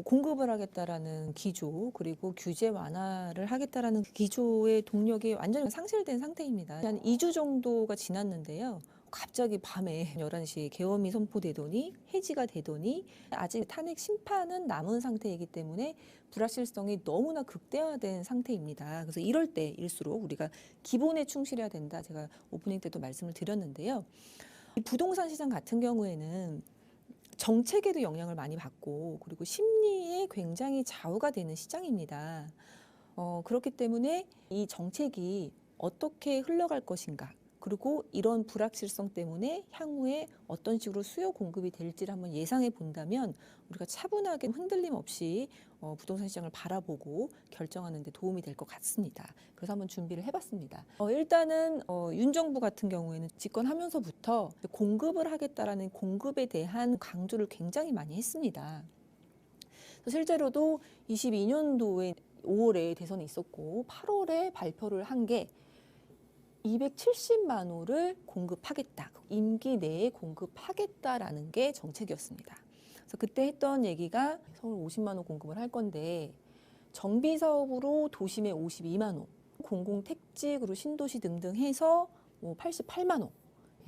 공급을 하겠다라는 기조, 그리고 규제 완화를 하겠다라는 기조의 동력이 완전히 상실된 상태입니다. 한 2주 정도가 지났는데요. 갑자기 밤에 11시에 계엄이 선포되더니 해지가 되더니 아직 탄핵 심판은 남은 상태이기 때문에 불확실성이 너무나 극대화된 상태입니다. 그래서 이럴 때일수록 우리가 기본에 충실해야 된다. 제가 오프닝 때도 말씀을 드렸는데요. 이 부동산 시장 같은 경우에는 정책에도 영향을 많이 받고 그리고 심리에 굉장히 좌우가 되는 시장입니다. 그렇기 때문에 이 정책이 어떻게 흘러갈 것인가, 그리고 이런 불확실성 때문에 향후에 어떤 식으로 수요 공급이 될지를 한번 예상해 본다면 우리가 차분하게 흔들림 없이 부동산 시장을 바라보고 결정하는 데 도움이 될 것 같습니다. 그래서 한번 준비를 해봤습니다. 일단은 윤 정부 같은 경우에는 집권하면서부터 공급을 하겠다라는 공급에 대한 강조를 굉장히 많이 했습니다. 실제로도 22년도에 5월에 대선이 있었고 8월에 발표를 한 게 270만 호를 공급하겠다. 임기 내에 공급하겠다라는 게 정책이었습니다. 그래서 그때 했던 얘기가 서울 50만 호 공급을 할 건데 정비 사업으로 도심에 52만 호, 공공택지 그리고 신도시 등등 해서 88만 호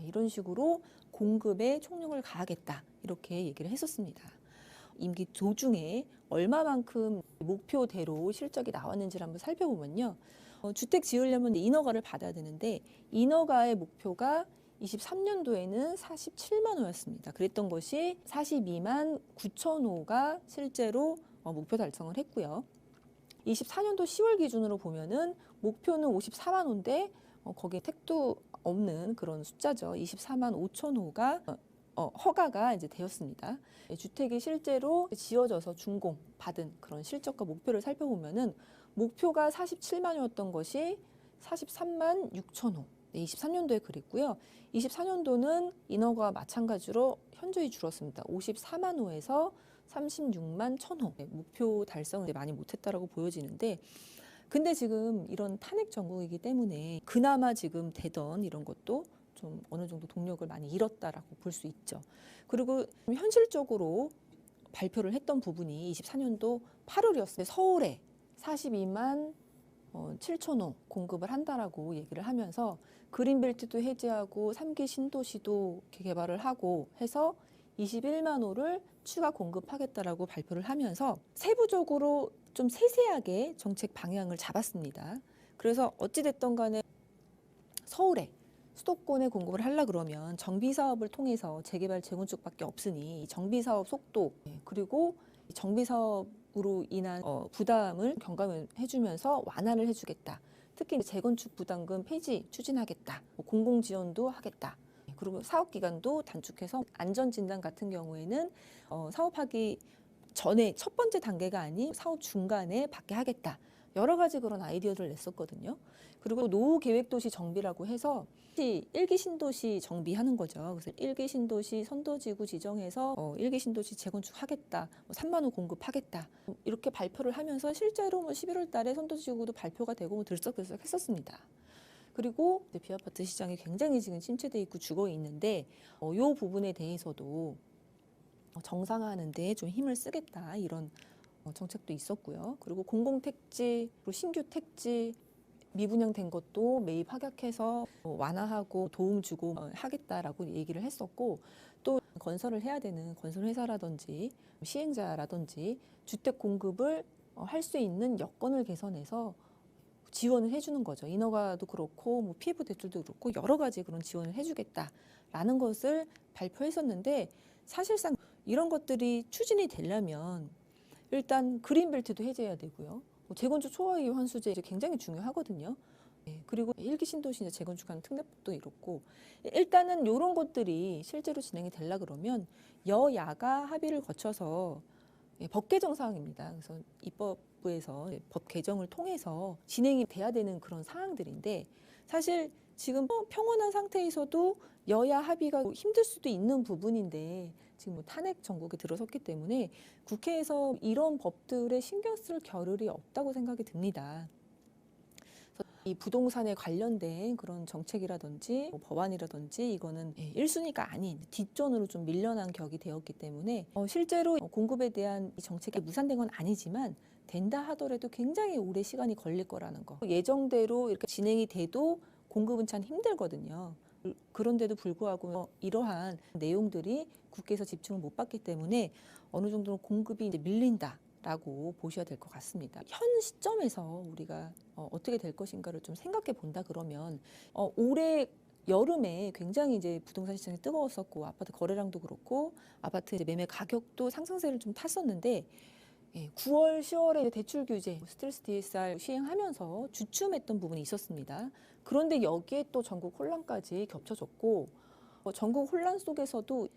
이런 식으로 공급에 총력을 가하겠다 이렇게 얘기를 했었습니다. 임기 도중에 얼마만큼 목표대로 실적이 나왔는지를 한번 살펴보면요. 주택 지으려면 인허가를 받아야 되는데 인허가의 목표가 23년도에는 47만 호였습니다. 그랬던 것이 42만 9천 호가 실제로 목표 달성을 했고요. 24년도 10월 기준으로 보면은 목표는 54만 호인데 거기에 택도 없는 그런 숫자죠. 24만 5천 호가 허가가 이제 되었습니다. 주택이 실제로 지어져서 준공 받은 그런 실적과 목표를 살펴보면은 목표가 47만 호였던 것이 43만 6천 호. 23년도에 그랬고요. 24년도는 인허가 마찬가지로 현저히 줄었습니다. 54만 호에서 36만 1천 호. 목표 달성을 많이 못했다라고 보여지는데 근데 지금 이런 탄핵 정국이기 때문에 그나마 지금 되던 이런 것도 좀 어느 정도 동력을 많이 잃었다라고 볼 수 있죠. 그리고 현실적으로 발표를 했던 부분이 24년도 8월이었어요. 서울에 42만 7천 호 공급을 한다라고 얘기를 하면서 그린벨트도 해제하고 3기 신도시도 개발을 하고 해서 21만 호를 추가 공급하겠다라고 발표를 하면서 세부적으로 좀 세세하게 정책 방향을 잡았습니다. 그래서 어찌됐든 간에 서울에 수도권에 공급을 하려 그러면 정비 사업을 통해서 재개발 재건축밖에 없으니 정비 사업 속도 그리고 정비 사업으로 인한 부담을 경감을 해주면서 완화를 해주겠다. 특히 재건축 부담금 폐지 추진하겠다. 공공 지원도 하겠다. 그리고 사업 기간도 단축해서 안전 진단 같은 경우에는 사업하기 전에 첫 번째 단계가 아닌 사업 중간에 받게 하겠다. 여러 가지 그런 아이디어를 냈었거든요. 그리고 노후 계획 도시 정비라고 해서 1기 신도시 정비하는 거죠. 그래서 1기 신도시 선도지구 지정해서 1기 신도시 재건축하겠다. 3만 호 공급하겠다. 이렇게 발표를 하면서 실제로 11월 달에 선도지구도 발표가 되고 들썩들썩 했었습니다. 그리고 비아파트 시장이 굉장히 지금 침체돼 있고 죽어 있는데 이 부분에 대해서도 정상화하는 데 좀 힘을 쓰겠다. 이런 정책도 있었고요. 그리고 공공택지, 그리고 신규 택지 미분양된 것도 매입 합약해서 완화하고 도움 주고 하겠다라고 얘기를 했었고 또 건설을 해야 되는 건설회사라든지 시행자라든지 주택 공급을 할 수 있는 여건을 개선해서 지원을 해주는 거죠. 인허가도 그렇고 뭐 PF 대출도 그렇고 여러 가지 그런 지원을 해주겠다라는 것을 발표했었는데 사실상 이런 것들이 추진이 되려면 일단 그린벨트도 해제해야 되고요. 재건축 초과이익 환수제 굉장히 중요하거든요. 그리고 1기 신도시 재건축하는 특례법도 이렇고 일단은 이런 것들이 실제로 진행이 되려 그러면 여야가 합의를 거쳐서 법 개정 사항입니다. 그래서 입법부에서 법 개정을 통해서 진행이 돼야 되는 그런 사항들인데 사실 지금 평온한 상태에서도 여야 합의가 힘들 수도 있는 부분인데 지금 탄핵 정국에 들어섰기 때문에 국회에서 이런 법들에 신경 쓸 겨를이 없다고 생각이 듭니다. 이 부동산에 관련된 그런 정책이라든지 뭐 법안이라든지 이거는 1순위가 아닌 뒷전으로 좀 밀려난 격이 되었기 때문에 실제로 공급에 대한 이 정책이 무산된 건 아니지만 된다 하더라도 굉장히 오래 시간이 걸릴 거라는 거. 예정대로 이렇게 진행이 돼도 공급은 참 힘들거든요. 그런데도 불구하고 이러한 내용들이 국회에서 집중을 못 받기 때문에 어느 정도는 공급이 이제 밀린다라고 보셔야 될 것 같습니다. 현 시점에서 우리가 어떻게 될 것인가를 좀 생각해 본다 그러면 올해 여름에 굉장히 이제 부동산 시장이 뜨거웠었고 아파트 거래량도 그렇고 아파트 이제 매매 가격도 상승세를 좀 탔었는데 9월, 10월에 대출 규제, 스트레스 DSR 시행하면서 주춤했던 부분이 있었습니다. 그런데 여기에 또 전국 혼란까지 겹쳐졌고 전국 혼란 속에서도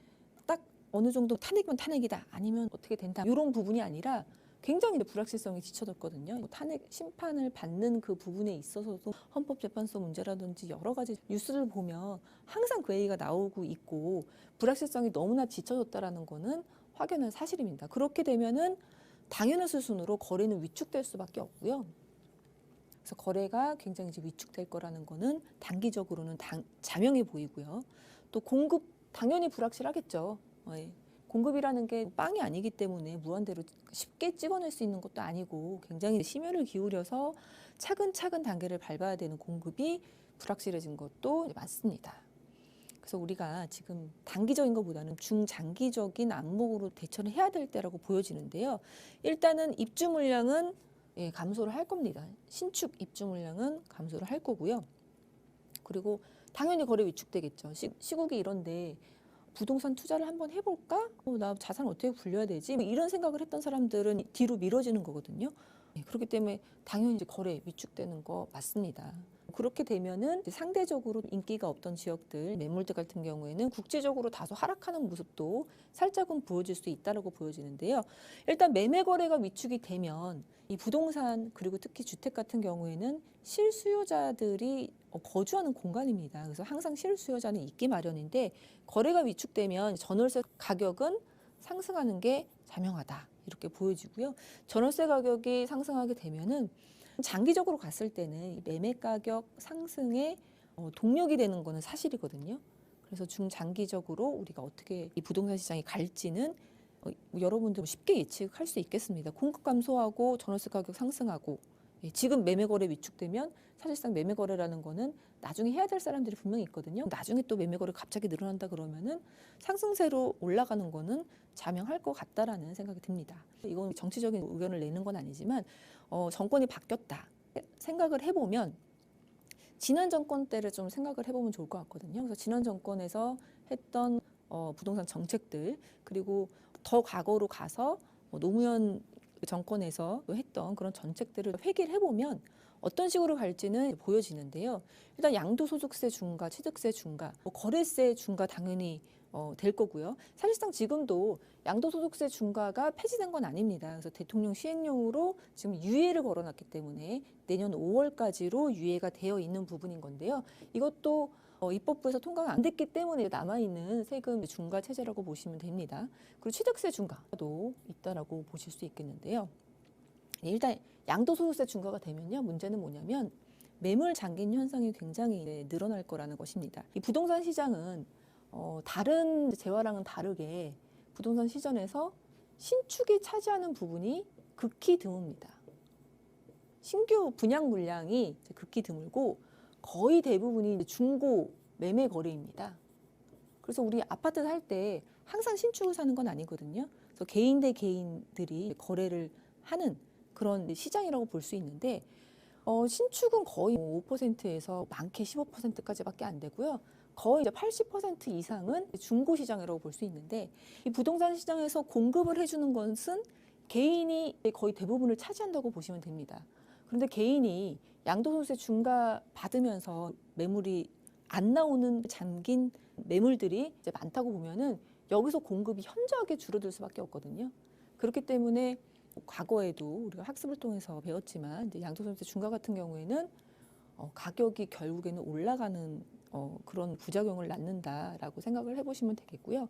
딱 어느 정도 탄핵이면 탄핵이다 아니면 어떻게 된다 이런 부분이 아니라 굉장히 불확실성이 짙어졌거든요. 탄핵 심판을 받는 그 부분에 있어서도 헌법재판소 문제라든지 여러 가지 뉴스를 보면 항상 그 얘기가 나오고 있고 불확실성이 너무나 짙어졌다라는 거는 확연한 사실입니다. 그렇게 되면은 당연한 수순으로 거래는 위축될 수밖에 없고요. 그래서 거래가 굉장히 이제 위축될 거라는 거는 단기적으로는 자명해 보이고요. 또 공급 당연히 불확실하겠죠. 공급이라는 게 빵이 아니기 때문에 무한대로 쉽게 찍어낼 수 있는 것도 아니고 굉장히 심혈을 기울여서 차근차근 단계를 밟아야 되는 공급이 불확실해진 것도 맞습니다. 그래서 우리가 지금 단기적인 것보다는 중장기적인 안목으로 대처를 해야 될 때라고 보여지는데요. 일단은 입주 물량은 감소를 할 겁니다. 신축 입주 물량은 감소를 할 거고요. 그리고 당연히 거래 위축되겠죠. 시국이 이런데 부동산 투자를 한번 해볼까? 나 자산 어떻게 굴려야 되지? 이런 생각을 했던 사람들은 뒤로 미뤄지는 거거든요. 그렇기 때문에 당연히 이제 거래 위축되는 거 맞습니다. 그렇게 되면은 상대적으로 인기가 없던 지역들, 매물대 같은 경우에는 국제적으로 다소 하락하는 모습도 살짝은 보여질 수 있다라고 보여지는데요. 일단 매매 거래가 위축이 되면 이 부동산 그리고 특히 주택 같은 경우에는 실수요자들이 거주하는 공간입니다. 그래서 항상 실수요자는 있기 마련인데 거래가 위축되면 전월세 가격은 상승하는 게 자명하다 이렇게 보여지고요. 전월세 가격이 상승하게 되면은 장기적으로 갔을 때는 매매 가격 상승에 동력이 되는 거는 사실이거든요. 그래서 중장기적으로 우리가 어떻게 이 부동산 시장이 갈지는 여러분들 쉽게 예측할 수 있겠습니다. 공급 감소하고 전월세 가격 상승하고 지금 매매 거래 위축되면 사실상 매매 거래라는 거는 나중에 해야 될 사람들이 분명히 있거든요. 나중에 또 매매 거래 갑자기 늘어난다 그러면은 상승세로 올라가는 거는 자명할 것 같다라는 생각이 듭니다. 이건 정치적인 의견을 내는 건 아니지만 정권이 바뀌었다 생각을 해보면 지난 정권 때를 좀 생각을 해보면 좋을 것 같거든요. 그래서 지난 정권에서 했던 부동산 정책들 그리고 더 과거로 가서 노무현 정권에서 했던 그런 정책들을 회귀를 해보면 어떤 식으로 갈지는 보여지는데요. 일단 양도소득세 중과, 취득세 중과, 거래세 중과 당연히 될 거고요. 사실상 지금도 양도소득세 중과가 폐지된 건 아닙니다. 그래서 대통령 시행령으로 지금 유예를 걸어놨기 때문에 내년 5월까지로 유예가 되어 있는 부분인 건데요. 이것도 입법부에서 통과가 안 됐기 때문에 남아있는 세금 중과 체제라고 보시면 됩니다. 그리고 취득세 중과도 있다라고 보실 수 있겠는데요. 일단 양도소득세 중과가 되면요. 문제는 뭐냐면 매물 잠긴 현상이 굉장히 늘어날 거라는 것입니다. 이 부동산 시장은 다른 재화랑은 다르게 부동산 시장에서 신축이 차지하는 부분이 극히 드뭅니다. 신규 분양 물량이 극히 드물고 거의 대부분이 중고 매매 거래입니다. 그래서 우리 아파트 살 때 항상 신축을 사는 건 아니거든요. 그래서 개인 대 개인들이 거래를 하는 그런 시장이라고 볼 수 있는데 신축은 거의 5%에서 많게 15%까지밖에 안 되고요. 거의 이제 80% 이상은 중고 시장이라고 볼 수 있는데 이 부동산 시장에서 공급을 해주는 것은 개인이 거의 대부분을 차지한다고 보시면 됩니다. 그런데 개인이 양도소득세 중과 받으면서 매물이 안 나오는 잠긴 매물들이 이제 많다고 보면은 여기서 공급이 현저하게 줄어들 수밖에 없거든요. 그렇기 때문에 과거에도 우리가 학습을 통해서 배웠지만 이제 양도소득세 중과 같은 경우에는 가격이 결국에는 올라가는 그런 부작용을 낳는다라고 생각을 해보시면 되겠고요.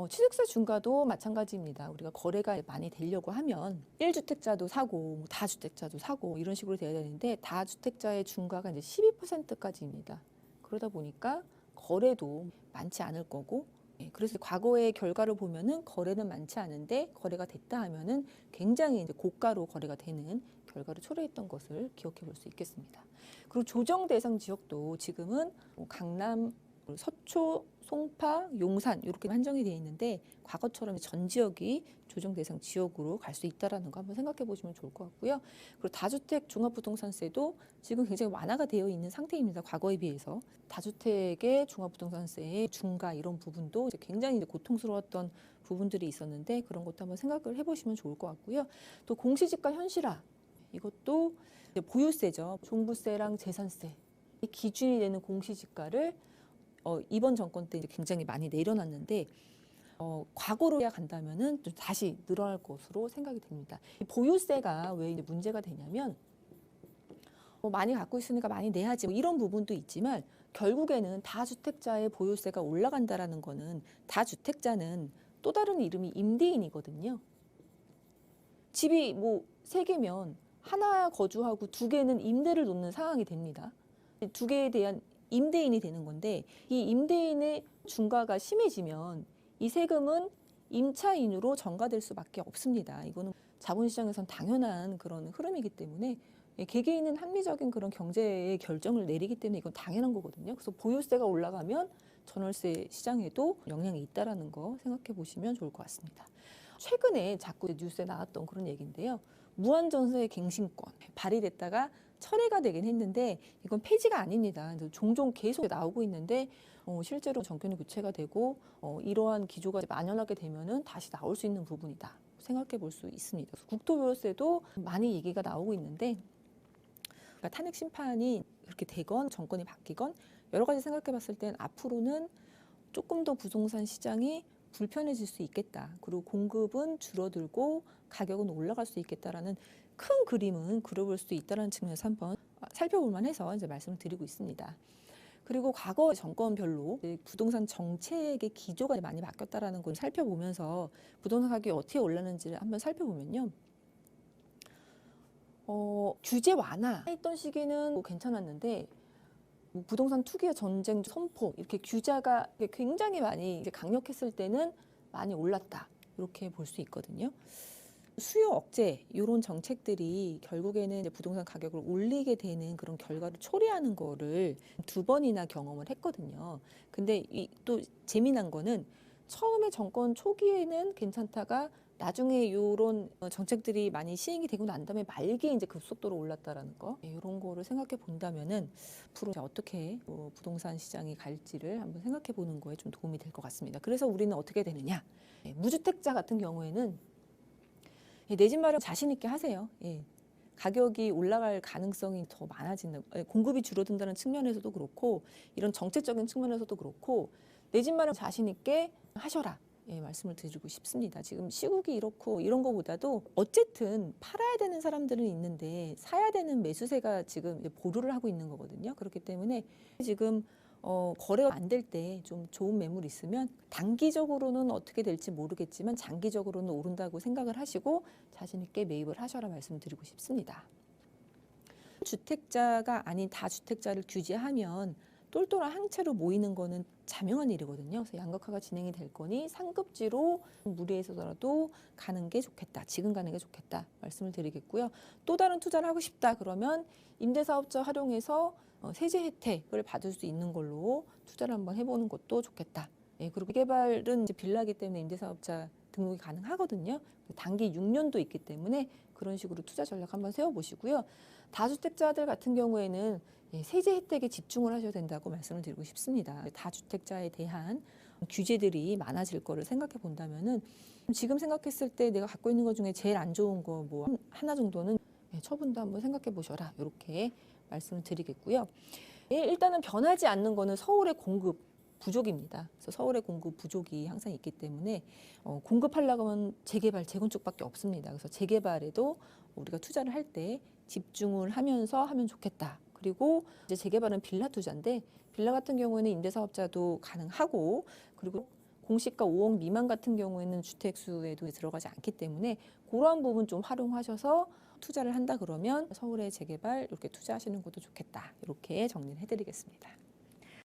취득세 중과도 마찬가지입니다. 우리가 거래가 많이 되려고 하면 1주택자도 사고 뭐 다주택자도 사고 이런 식으로 돼야 되는데 다주택자의 중과가 이제 12%까지입니다. 그러다 보니까 거래도 많지 않을 거고 그래서 과거의 결과를 보면은 거래는 많지 않은데 거래가 됐다 하면은 굉장히 이제 고가로 거래가 되는 결과를 초래했던 것을 기억해 볼 수 있겠습니다. 그리고 조정 대상 지역도 지금은 강남, 서초, 송파, 용산 이렇게 한정이 되어 있는데 과거처럼 전 지역이 조정 대상 지역으로 갈 수 있다라는 거 한번 생각해 보시면 좋을 것 같고요. 그리고 다주택 종합부동산세도 지금 굉장히 완화가 되어 있는 상태입니다. 과거에 비해서 다주택의 종합부동산세의 중과 이런 부분도 이제 굉장히 이제 고통스러웠던 부분들이 있었는데 그런 것도 한번 생각을 해보시면 좋을 것 같고요. 또 공시지가 현실화 이것도 이제 보유세죠. 종부세랑 재산세 이 기준이 되는 공시지가를 이번 정권 때 이제 굉장히 많이 내려놨는데 과거로 간다면은 좀 다시 늘어날 것으로 생각이 됩니다. 보유세가 왜 이제 문제가 되냐면 많이 갖고 있으니까 많이 내야지 뭐 이런 부분도 있지만 결국에는 다주택자의 보유세가 올라간다라는 거는 다주택자는 또 다른 이름이 임대인이거든요. 집이 뭐 3개면 하나 거주하고 2개는 임대를 놓는 상황이 됩니다. 2개에 대한 임대인이 되는 건데 이 임대인의 중과가 심해지면 이 세금은 임차인으로 전가될 수밖에 없습니다. 이거는 자본시장에선 당연한 그런 흐름이기 때문에 개개인은 합리적인 그런 경제의 결정을 내리기 때문에 이건 당연한 거거든요. 그래서 보유세가 올라가면 전월세 시장에도 영향이 있다라는 거 생각해 보시면 좋을 것 같습니다. 최근에 자꾸 뉴스에 나왔던 그런 얘기인데요. 무한전세 갱신권 발의됐다가 철회가 되긴 했는데 이건 폐지가 아닙니다. 종종 계속 나오고 있는데 실제로 정권이 교체가 되고 이러한 기조가 만연하게 되면은 다시 나올 수 있는 부분이다 생각해 볼 수 있습니다. 그래서 국토보유세도 많이 얘기가 나오고 있는데 그러니까 탄핵 심판이 그렇게 되건 정권이 바뀌건 여러 가지 생각해 봤을 땐 앞으로는 조금 더 부동산 시장이 불편해질 수 있겠다. 그리고 공급은 줄어들고 가격은 올라갈 수 있겠다라는 큰 그림은 그려볼 수 있다는 측면에서 한번 살펴볼 만해서 이제 말씀을 드리고 있습니다. 그리고 과거 정권별로 부동산 정책의 기조가 많이 바뀌었다라는 걸 살펴보면서 부동산 가격이 어떻게 올랐는지를 한번 살펴보면요. 규제 완화했던 시기는 괜찮았는데 부동산 투기 전쟁 선포 이렇게 규제가 굉장히 많이 이제 강력했을 때는 많이 올랐다 이렇게 볼 수 있거든요. 수요 억제 이런 정책들이 결국에는 이제 부동산 가격을 올리게 되는 그런 결과를 초래하는 거를 2번이나 경험을 했거든요. 근데 또 재미난 거는 처음에 정권 초기에는 괜찮다가 나중에 이런 정책들이 많이 시행이 되고 난 다음에 말기에 이제 급속도로 올랐다라는 거 이런 거를 생각해 본다면은 앞으로 어떻게 부동산 시장이 갈지를 한번 생각해 보는 거에 좀 도움이 될 것 같습니다. 그래서 우리는 어떻게 되느냐? 무주택자 같은 경우에는 내 집 마련 자신 있게 하세요. 가격이 올라갈 가능성이 더 많아지는 공급이 줄어든다는 측면에서도 그렇고 이런 정책적인 측면에서도 그렇고 내 집 마련 자신 있게 하셔라. 말씀을 드리고 싶습니다. 지금 시국이 이렇고 이런 거보다도 어쨌든 팔아야 되는 사람들은 있는데 사야 되는 매수세가 지금 보류를 하고 있는 거거든요. 그렇기 때문에 지금 거래가 안 될 때 좀 좋은 매물 있으면 단기적으로는 어떻게 될지 모르겠지만 장기적으로는 오른다고 생각을 하시고 자신 있게 매입을 하셔라 말씀드리고 싶습니다. 주택자가 아닌 다주택자를 규제하면 똘똘한 한 채로 모이는 거는 자명한 일이거든요. 그래서 양극화가 진행이 될 거니 상급지로 무리해서라도 가는 게 좋겠다. 지금 가는 게 좋겠다. 말씀을 드리겠고요. 또 다른 투자를 하고 싶다. 그러면 임대사업자 활용해서 세제 혜택을 받을 수 있는 걸로 투자를 한번 해보는 것도 좋겠다. 그리고 개발은 이제 빌라기 때문에 임대사업자 등록이 가능하거든요. 단기 6년도 있기 때문에 그런 식으로 투자 전략 한번 세워보시고요. 다주택자들 같은 경우에는 세제 혜택에 집중을 하셔야 된다고 말씀을 드리고 싶습니다. 다주택자에 대한 규제들이 많아질 거를 생각해 본다면은 지금 생각했을 때 내가 갖고 있는 것 중에 제일 안 좋은 거 뭐 하나 정도는 처분도 한번 생각해 보셔라. 이렇게 말씀을 드리겠고요. 일단은 변하지 않는 거는 서울의 공급 부족입니다. 그래서 서울의 공급 부족이 항상 있기 때문에 공급하려고 하면 재개발, 재건축밖에 없습니다. 그래서 재개발에도 우리가 투자를 할 때 집중을 하면서 하면 좋겠다. 그리고 이제 재개발은 빌라 투자인데 빌라 같은 경우에는 임대사업자도 가능하고 그리고 공시가 5억 미만 같은 경우에는 주택수에도 들어가지 않기 때문에 그러한 부분 좀 활용하셔서 투자를 한다 그러면 서울의 재개발 이렇게 투자하시는 것도 좋겠다. 이렇게 정리를 해드리겠습니다.